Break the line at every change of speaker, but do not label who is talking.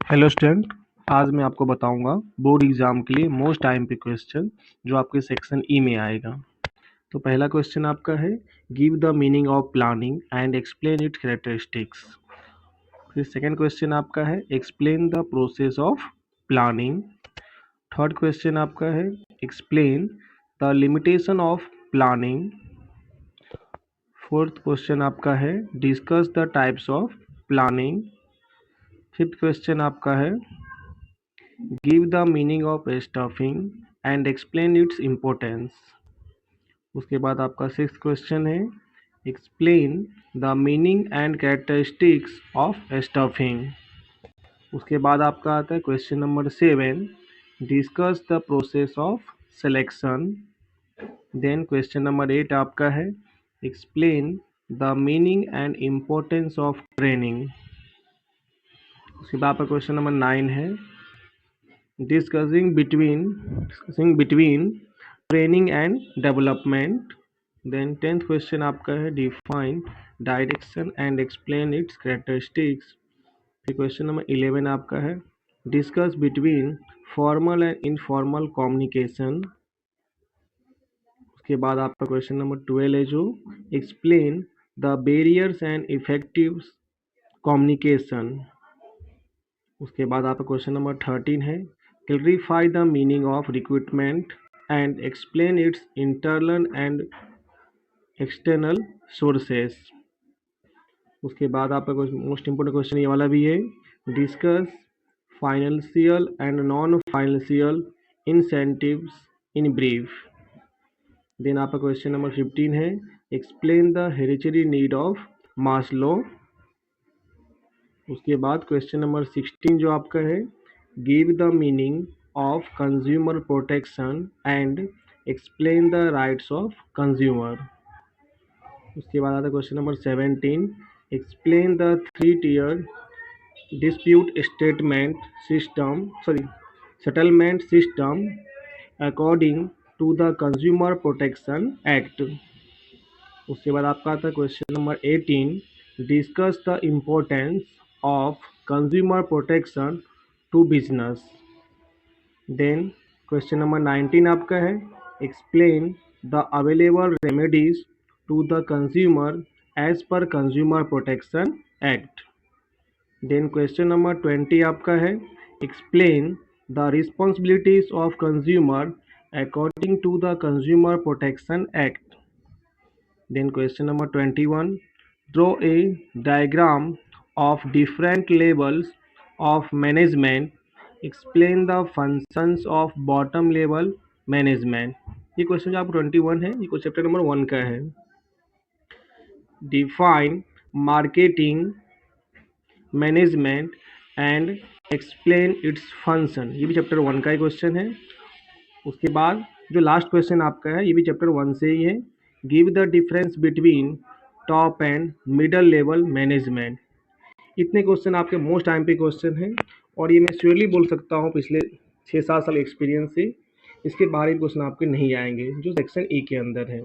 Hello student, आज मैं आपको बताऊंगा बोर्ड एग्जाम के लिए मोस्ट टाइम पे क्वेश्चन जो आपके सेक्शन ई में आएगा। तो पहला क्वेश्चन आपका है, give the meaning of planning and explain it's characteristics. फिर सेकंड क्वेश्चन आपका है, explain the process of planning. Third question आपका है, explain the limitation of planning. Fourth question आपका है, discuss the types of planning. Fifth question आपका है, give the meaning of stuffing and explain its importance. उसके बाद आपका सिक्स्थ क्वेश्चन है, explain the meaning and characteristics of stuffing. उसके बाद आपका आता है question number 7, discuss the process of selection. Then question number 8 आपका है, explain the meaning and importance of training. उसके बाद आपका क्वेश्चन नंबर 9 है, discussing between training and development. Then 10th question आपका है, define direction and explain its characteristics. फिर question number 11 आपका है, discuss between formal and informal communication. उसके बाद आपका क्वेश्चन नंबर 12 है जो explain the barriers and effective communication. उसके बाद आपका क्वेश्चन नंबर 13 है, clarify the meaning of recruitment and explain it's internal and external sources. उसके बाद आपका मोस्ट इंपोर्टेंट क्वेश्चन ये वाला भी है, discuss financial and non financial incentives in brief. Then आपका क्वेश्चन नंबर 15 है, explain the hereditary need of Maslow. उसके बाद क्वेश्चन नंबर 16 जो आपका है, give the meaning of consumer protection and explain the rights of consumer. उसके बाद आता है question number 17, explain the 3-tier dispute settlement system according to the consumer protection act. उसके बाद आपका आता है question number 18, discuss the importance of consumer protection to business. Then question number 19 आपका है, explain the available remedies to the consumer as per Consumer Protection Act. Then question number 20 आपका है, explain the responsibilities of consumer according to the Consumer Protection Act. Then question number 21, draw a diagram of different levels of management, explain the functions of bottom level management. ये question जो आपको 21 है, ये chapter number 1 का है। Define marketing management and explain its function, ये भी chapter 1 का ही क्वेश्चन है। उसके बाद जो लास्ट क्वेश्चन आपका है, ये भी चैप्टर 1 से ही है, give the difference between top and middle level management. इतने क्वेश्चन आपके मोस्ट टाइम पे क्वेश्चन हैं और ये मैं श्योरली बोल सकता हूँ पिछले 6-7 साल एक्सपीरियंस से इसके बाहर क्वेश्चन आपके नहीं आएंगे जो सेक्शन ई के अंदर है।